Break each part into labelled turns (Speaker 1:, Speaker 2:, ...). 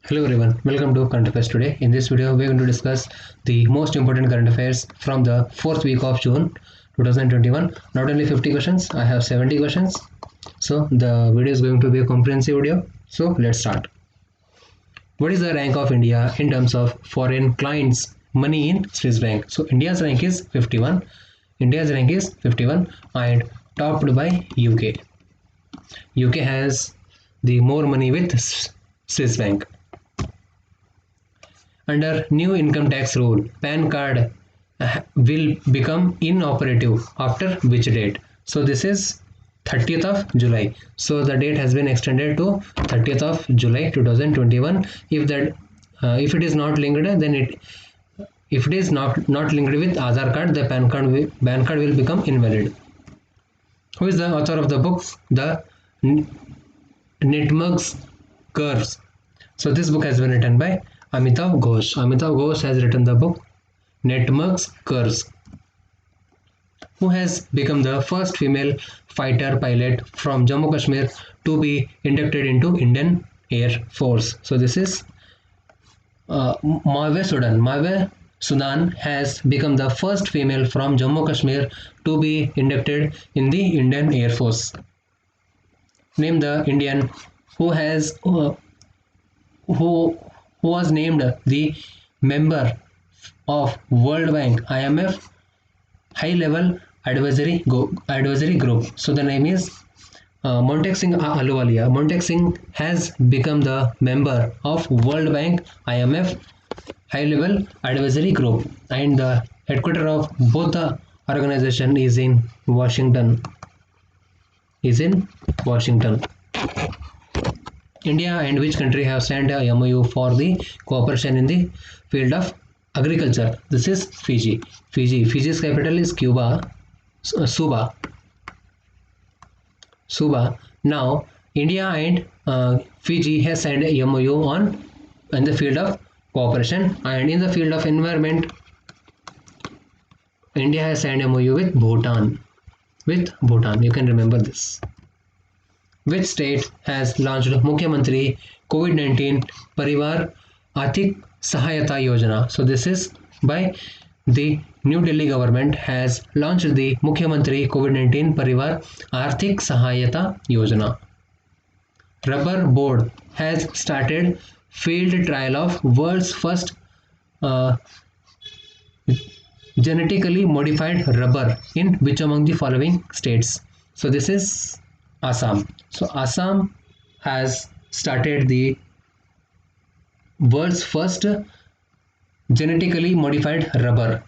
Speaker 1: Hello everyone, welcome to Current Affairs today. In this video, we're going to discuss the most important current affairs from the fourth week of June 2021. Not only 50 questions, I have 70 questions. So the video is going to be a comprehensive video. So let's start. What is the rank of India in terms of foreign clients' money in Swiss bank? So India's rank is 51. India's rank is 51 and topped by UK. UK has the more money with Swiss bank. Under new income tax rule, PAN card will become inoperative after which date? So this is 30th of July. So the date has been extended to 30th of July 2021. If it is not linked, then if it is not linked with Aadhaar card, the PAN card will become invalid. Who is the author of the book? The Nitmug's Curves. So this book has been written by Amitav Ghosh. Amitav Ghosh has written the book Nitmug's Curves. Who has become the first female fighter pilot from Jammu Kashmir to be inducted into Indian Air Force? So this is Mawe Sudan. Mawe Sudan has become the first female from Jammu Kashmir to be inducted in the Indian Air Force. Name the Indian who was named the member of World Bank IMF High Level Advisory Group. So the name is Montek Singh Ahluwalia. Montek Singh has become the member of World Bank IMF High Level Advisory Group, and the headquarters of both the organization is in Washington. India and which country have signed a MOU for the cooperation in the field of agriculture? This is Fiji. Fiji's capital is Suva. Now India and Fiji has signed a MOU in the field of cooperation, and in the field of environment, India has signed a MOU with Bhutan. You can remember this. Which state has launched Mukhyamantri COVID-19 Parivar Arthik Sahayata Yojana? So this is by the New Delhi government has launched the Mukhyamantri COVID-19 Parivar Arthik Sahayata Yojana. Rubber Board has started field trial of world's first genetically modified rubber in which among the following states? So this is Assam. So Assam has started the world's first genetically modified rubber.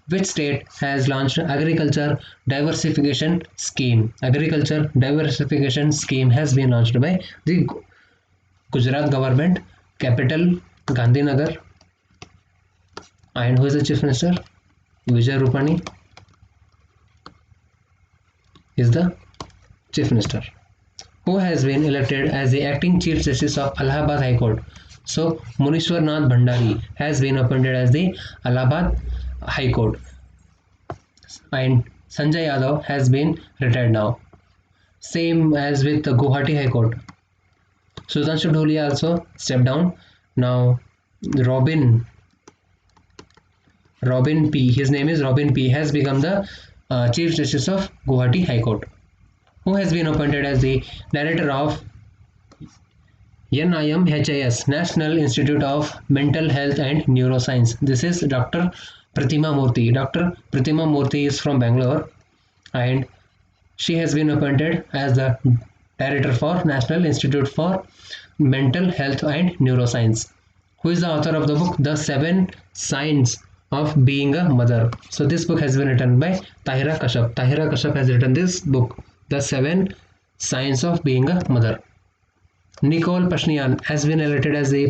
Speaker 1: Which state has launched agriculture diversification scheme? Agriculture diversification scheme has been launched by the Gujarat government. Capital Gandhinagar. And who is the chief minister? Vijay Rupani is the chief minister. Who has been elected as the acting chief justice of Allahabad High Court? So Munishwar Nath Bhandari has been appointed as the Allahabad High Court, and Sanjay Yadav has been retired now. Same as with the Guwahati High Court. Sudhanshu Dhulia also stepped down. Now Robin P. His name is Robin P. has become the Chief Justice of Guwahati High Court. Who has been appointed as the director of NIMHIS, National Institute of Mental Health and Neuroscience? This is Dr. Pratima Murthy. Dr. Pratima Murthy is from Bangalore, and she has been appointed as the director for National Institute for Mental Health and Neuroscience. Who is the author of the book The 7 Signs of Being a Mother? So this book has been written by Tahira Kashyap. Tahira Kashyap has written this book, The 7 Signs of Being a Mother. Nikol Pashinyan has been elected as the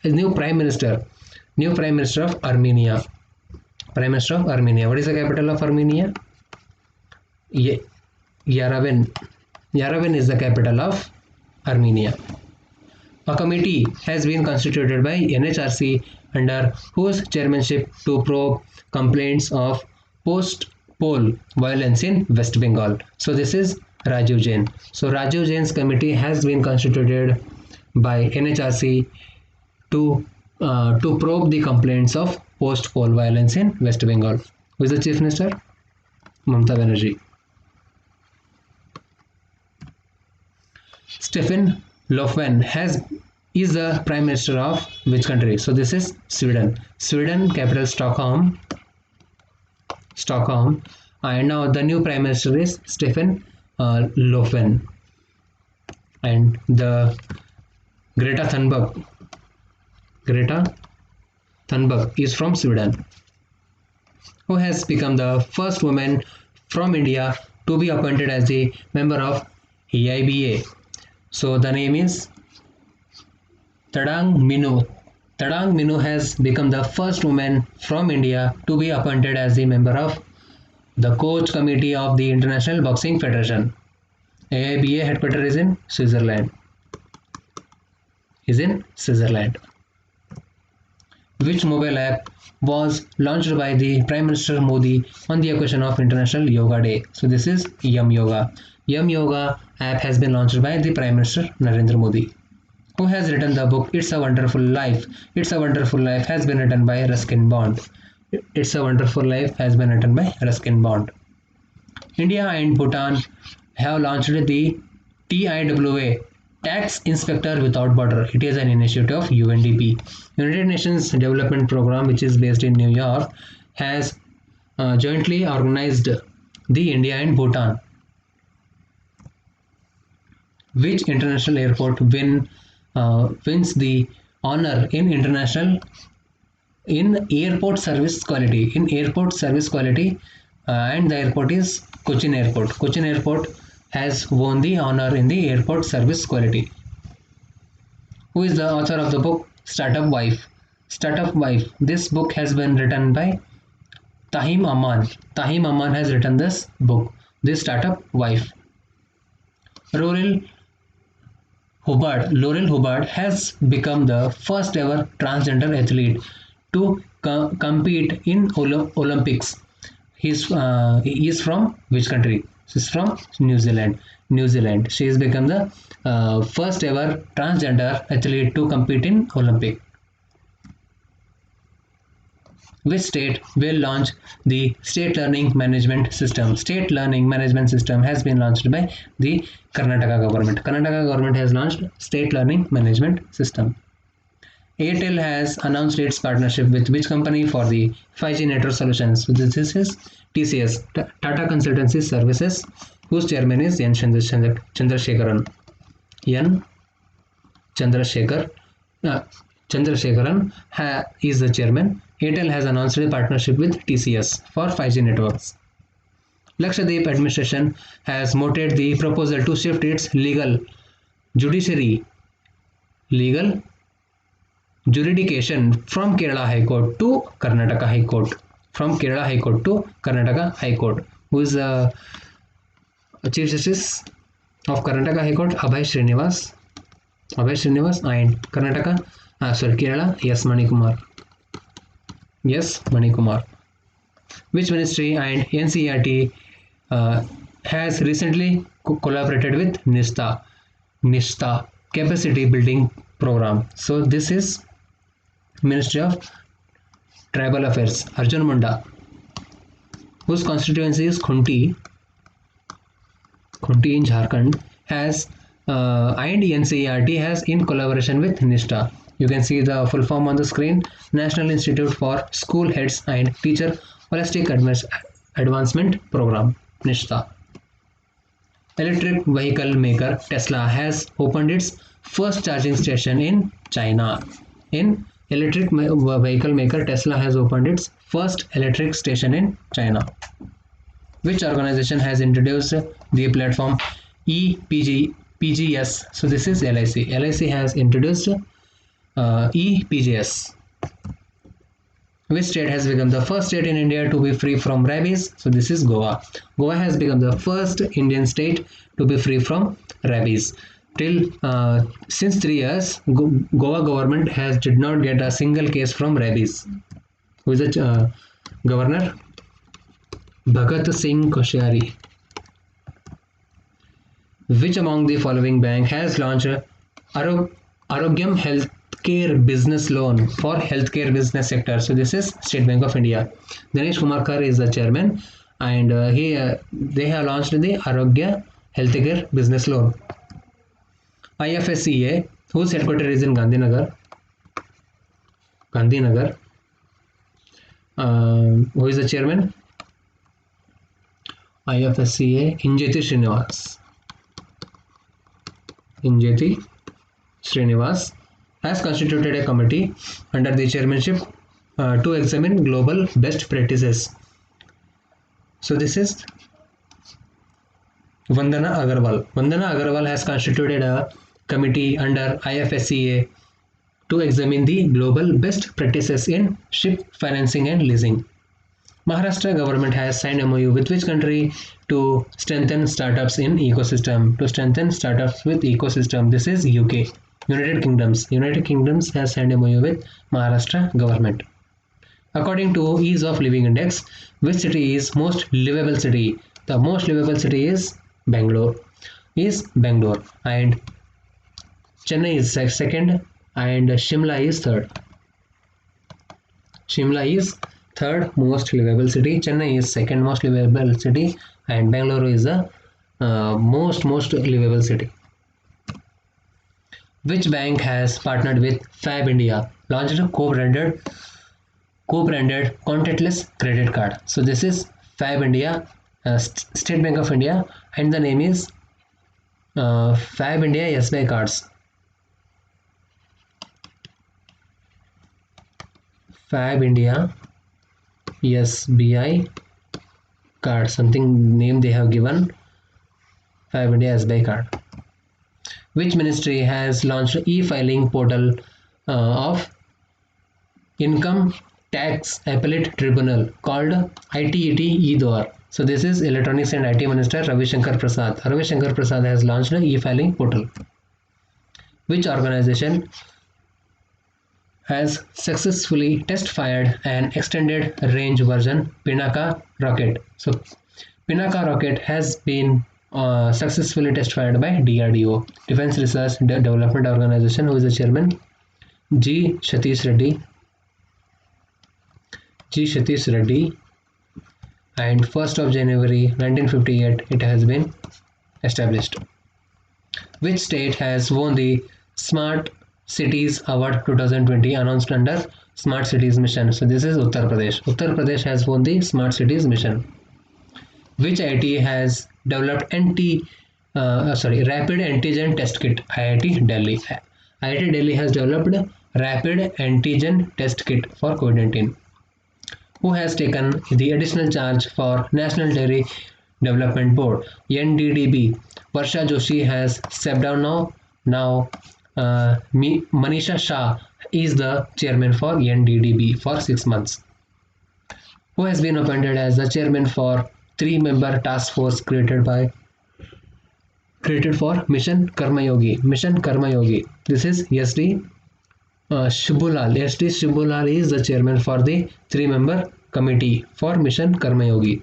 Speaker 1: new prime minister of Armenia. Prime Minister of Armenia. What is the capital of Armenia? Yerevan. Yerevan is the capital of Armenia. A committee has been constituted by NHRC under whose chairmanship to probe complaints of post-poll violence in West Bengal. So this is Rajiv Jain. So Rajiv Jain's committee has been constituted by NHRC to probe the complaints of post-poll violence in West Bengal. Who is the Chief Minister? Mamata Banerjee. Stefan Löfven is the Prime Minister of which country? So this is Sweden. Sweden, capital Stockholm. And now the new Prime Minister is Stefan Löfven. And the Greta Thunberg is from Sweden, who has become the first woman from India to be appointed as the member of EIBA. So the name is Tadang Minu. Tadang Minu has become the first woman from India to be appointed as the member of the coach committee of the International Boxing Federation. AIBA headquarters is in Switzerland. Which mobile app was launched by the Prime Minister Modi on the occasion of International Yoga Day? So this is Yum Yoga. Yum Yoga app has been launched by the Prime Minister Narendra Modi. Who has written the book It's a Wonderful Life? It's a Wonderful Life has been written by Ruskin Bond. It's a Wonderful Life has been written by Ruskin Bond. India and Bhutan have launched the TIWA, Tax Inspector Without Border. It is an initiative of UNDP. United Nations Development Program, which is based in New York, has jointly organized the India and Bhutan. Which international airport wins the honor in airport service quality? And the airport is Cochin Airport. Cochin Airport has won the honor in the airport service quality. Who is the author of the book Startup Wife? This book has been written by Tahim Aman. Tahim Aman has written this book, The Startup Wife. Laurel Hubbard has become the first ever transgender athlete to compete in Olympics. He is from which country? She's from New Zealand. She has become the first ever transgender athlete to compete in Olympic. Which state will launch the State Learning Management System? State Learning Management System has been launched by the Karnataka government. Karnataka government has launched State Learning Management System. Airtel has announced its partnership with which company for the 5G network solutions? So this is TCS, Tata Consultancy Services, whose chairman is N. Chandrasekaran. Chandrasekaran is the chairman. Airtel has announced a partnership with TCS for 5G networks. Lakshadweep administration has mooted the proposal to shift its legal jurisdiction from Kerala High Court to Karnataka High Court. Who is the Chief Justice of Karnataka High Court? Abhay Srinivas and Kerala, Manikumar. Which ministry and NCERT has recently collaborated with NISTA Capacity Building Program? So this is Ministry of Tribal Affairs. Arjun Munda, whose constituency is Khunti in Jharkhand, has and NCERT has in collaboration with NISTA. You can see the full form on the screen. National Institute for School Heads and Teacher Holistic Advancement Program, NISTA. Electric vehicle maker Tesla has opened its first charging station in China. Electric vehicle maker Tesla has opened its first electric station in China. Which organization has introduced the platform EPGS? So this is LIC. LIC has introduced EPGS. Which state has become the first state in India to be free from rabies? So this is Goa. Goa has become the first Indian state to be free from rabies. Since 3 years, Goa government did not get a single case from rabies. Who is the governor? Bhagat Singh Koshyari. Which among the following bank has launched Arogyam Healthcare Business Loan for healthcare business sector? So this is State Bank of India. Dinesh Kumar Kar is the chairman, and they have launched the Arogya Healthcare Business Loan. IFSCA, whose headquarters is in Gandhinagar. Gandhinagar. Who is the chairman? IFSCA, Injeti Srinivas. Injeti Srinivas has constituted a committee under the chairmanship to examine global best practices. So this is Vandana Agarwal. Vandana Agarwal has constituted a committee under IFSCA to examine the global best practices in ship financing and leasing. Maharashtra government has signed MOU with which country to strengthen startups in ecosystem? To strengthen startups with ecosystem, this is UK. United Kingdoms. United Kingdoms has signed MOU with Maharashtra government. According to Ease of Living Index, which city is most livable city? The most livable city is Bangalore. And Chennai is second, and Shimla is third. Shimla is third most livable city. Chennai is second most livable city, and Bangalore is the most livable city. Which bank has partnered with Fab India, launched a co-branded contactless credit card? So this is Fab India, State Bank of India, and the name is Fab India SBI cards. Fab India SBI card, something name they have given, Fab India SBI card. Which ministry has launched e-filing portal of Income Tax Appellate Tribunal called ITET e-Dwar? So this is Electronics and IT Minister Ravi Shankar Prasad. Ravi Shankar Prasad has launched an e-filing portal. Which organization has successfully test-fired an extended range version Pinaka rocket? So Pinaka rocket has been successfully test-fired by DRDO, Defense Research Development Organization. Who is the chairman? G. Satish Reddy. And 1st of January 1958 it has been established. Which state has won the Smart Cities Award 2020 announced under Smart Cities Mission? So this is Uttar Pradesh. Uttar Pradesh has won the Smart Cities Mission. Which IIT has developed rapid antigen test kit? IIT Delhi. IIT Delhi has developed rapid antigen test kit for COVID-19. Who has taken the additional charge for National Dairy Development Board, NDDB? Varsha Joshi has stepped down now. Manisha Shah is the chairman for NDDB for 6 months. Who has been appointed as the chairman for 3-member task force created for Mission Karma Yogi? Mission Karma Yogi. This is SD Shubulal. SD Shubulal is the chairman for the 3-member committee for Mission Karma Yogi.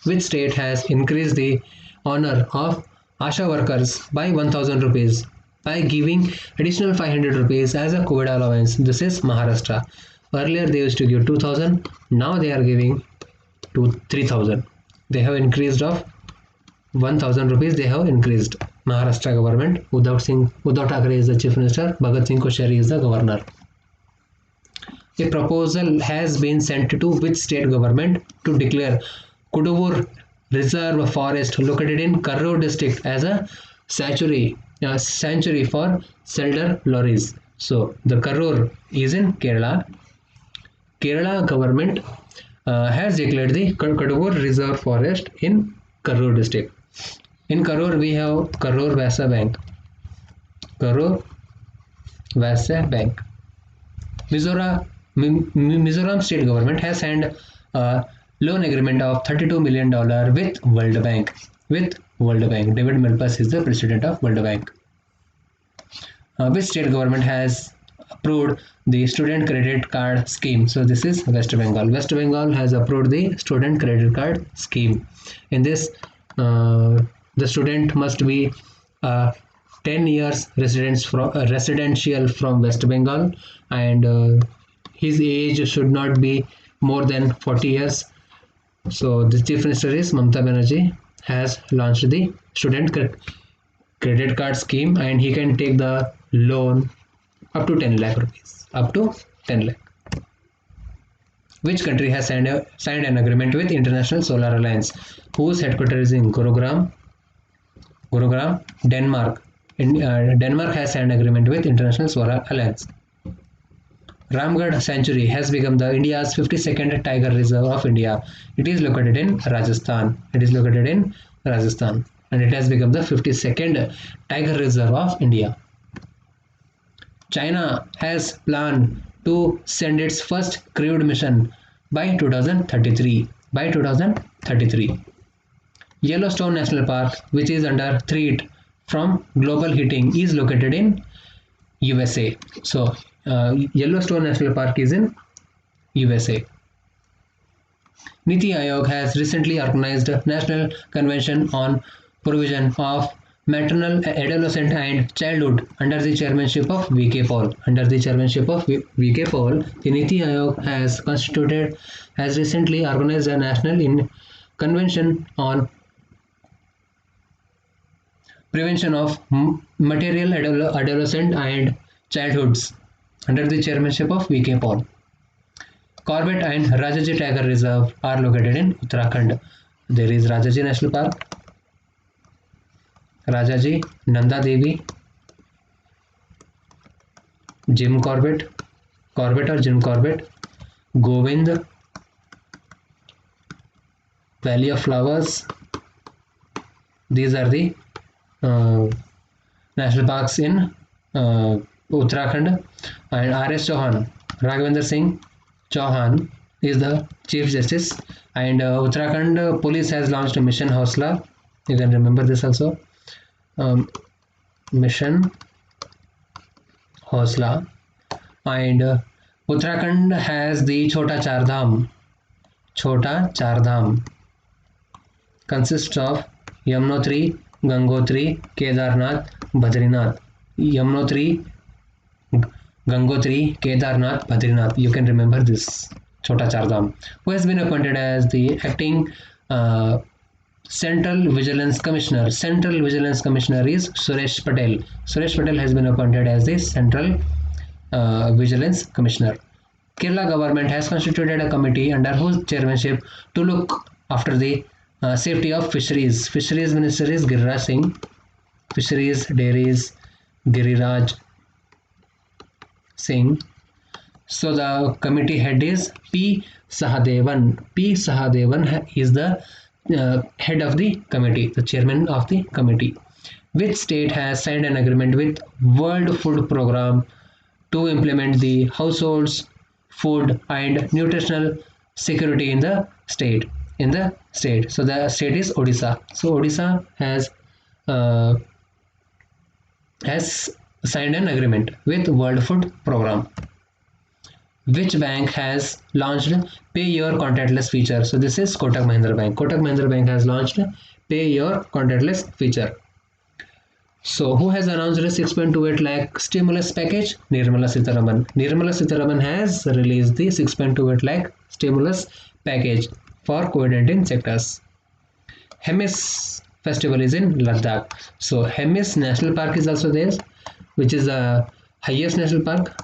Speaker 1: Which state has increased the honor of Asha workers by 1000 rupees by giving additional 500 rupees as a COVID allowance? This is Maharashtra. Earlier they used to give 2000, now they are giving to 3000. They have increased of 1000 rupees. They have increased. Maharashtra government. Uddhav Thackeray is the chief minister. Bhagat Singh Koshari is the governor. A proposal has been sent to which state government to declare Kuduvur Reserve Forest located in Karur district as a sanctuary for Selder lorries? So the Karur is in Kerala. Kerala government has declared the Kuduvur Reserve Forest in Karur district. In Karur we have Karur Vyasa Bank. Karur Vyasa Bank. Mizoram state government has signed a loan agreement of $32 million with World Bank. David Malpass is the president of World Bank. Which state government has approved the student credit card scheme? So this is West Bengal. West Bengal has approved the student credit card scheme. In this The student must be 10 years residential from West Bengal, and his age should not be more than 40 years. So the Chief Minister is Mamata Banerjee has launched the student credit card scheme, and he can take the loan up to 10 lakh rupees. Up to 10 lakh. Which country has signed an agreement with International Solar Alliance, whose headquarters is in Gurugram, Denmark? Denmark has signed an agreement with International Solar Alliance. Ramgarh Sanctuary has become the India's 52nd Tiger Reserve of India. It is located in Rajasthan. And it has become the 52nd Tiger Reserve of India. China has planned to send its first crewed mission by 2033. Yellowstone National Park, which is under threat from global heating, is located in USA. So Yellowstone National Park is in USA. Niti Aayog has recently organized a national convention on provision of maternal, adolescent and childhood under the chairmanship of V.K. Paul. The Niti Aayog has recently organized a national convention on prevention of material adolescent and childhoods under the chairmanship of V.K. Paul. Corbett and Rajaji Tiger Reserve are located in Uttarakhand. There is Rajaji National Park, Rajaji, Nanda Devi, Jim Corbett, Govind, Valley of Flowers. These are the national parks in Uttarakhand. And R.S. Chauhan, Raghavendra Singh Chauhan is the Chief Justice, and Uttarakhand police has launched a Mission Hausla. You can remember this also. Mission Hausla, and Uttarakhand has the Chota Char Dham consists of Yamunotri, Gangotri, Kedarnath, Badrinath. You can remember this Chota Char Dham. Who has been appointed as the acting Central Vigilance Commissioner is Suresh Patel. Suresh Patel has been appointed as the Central Vigilance Commissioner. Kerala government has constituted a committee under whose chairmanship to look after the safety of fisheries. Fisheries Minister is Giriraj Singh. Fisheries, Dairies, Giriraj Singh. So the committee head is P. Sahadevan. P. Sahadevan is the head of the committee, the chairman of the committee. Which state has signed an agreement with World Food Programme to implement the households, food and nutritional security in the state? So the state is Odisha. So Odisha has signed an agreement with World Food Programme. Which bank has launched Pay Your Contactless feature? So this is Kotak Mahindra Bank. Kotak Mahindra Bank has launched Pay Your Contactless feature. So who has announced a 6.28 lakh stimulus package? Nirmala Sitharaman. Nirmala Sitharaman has released the 6.28 lakh stimulus package for COVID-19 sectors. Hemis festival is in Ladakh. So Hemis National Park is also there, which is the highest national park,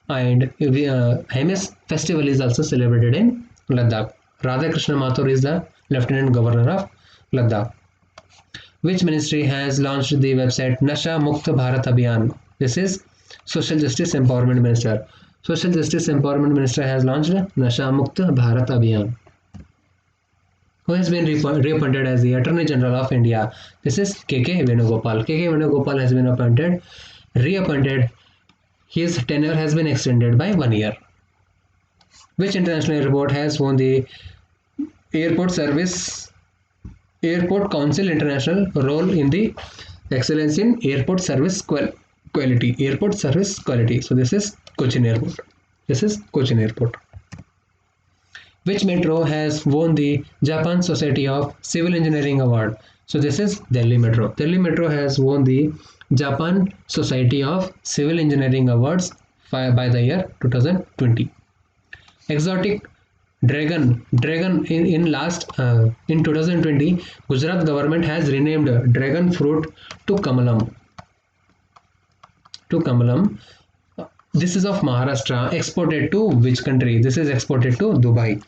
Speaker 1: and Hemis festival is also celebrated in Ladakh. Radhakrishna Mathur is the Lieutenant Governor of Ladakh. Which ministry has launched the website Nasha Mukt Bharat Abhiyan? This is Social Justice Empowerment Minister. Social Justice Empowerment Minister has launched Nasha Mukt Bharat Abhiyan. Who has been reappointed as the Attorney General of India? This is K.K. Venugopal. K.K. Venugopal has been reappointed. His tenure has been extended by 1 year. Which international airport has won the Airport Council International role in the excellence in airport service quality? So this is Cochin Airport. Which metro has won the Japan Society of Civil Engineering Award? So this is Delhi Metro. Delhi Metro has won the Japan Society of Civil Engineering Awards by the year 2020. Exotic dragon in 2020, Gujarat government has renamed dragon fruit to kamalam. This is of Maharashtra, exported to which country? This is exported to Dubai.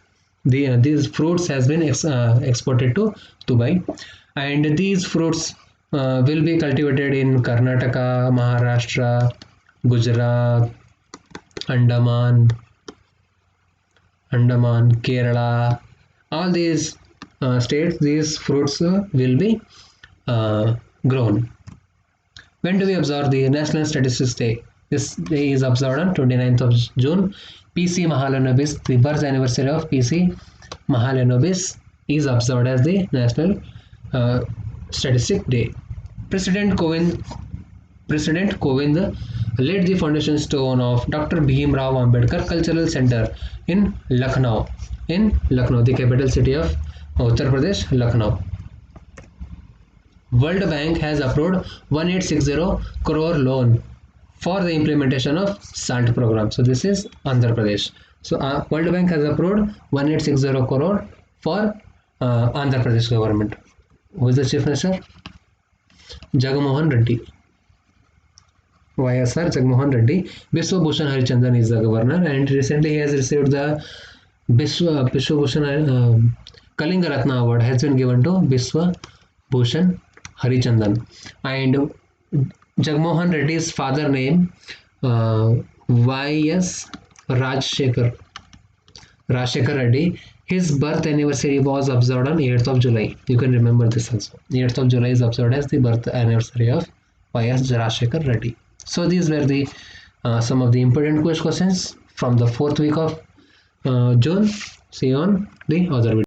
Speaker 1: These fruits has been exported to Dubai, and these fruits will be cultivated in Karnataka, Maharashtra, Gujarat, Andaman, Kerala, all these states. These fruits will be grown. When do we observe the National Statistics Day? This day is observed on 29th of June. P.C. Mahalanobis, the birth anniversary of P.C. Mahalanobis is observed as the National Statistic Day. President Kovind laid the foundation stone of Dr. Bhim Rao Ambedkar Cultural Center in Lucknow. The capital city of Uttar Pradesh, Lucknow. World Bank has approved 1860 crore loan for the implementation of SALT program. So this is Andhra Pradesh. So World Bank has approved 1860 crore for Andhra Pradesh government. Who is the chief minister? Jagmohan Reddy. YSR Jagmohan Reddy. Biswa Bhushan Harichandan is the governor, and recently he has received the Biswa Bhushan Kalinga Ratna award has been given to Biswa Bhushan Harichandan. And Jagmohan Reddy's father name Y.S. Rajshekhar Reddy. His birth anniversary was observed on 8th of July. You can remember this also. 8th of July is observed as the birth anniversary of Y.S. Rajshekhar Reddy. So these were the some of the important quiz questions from the fourth week of June. See you on the other video.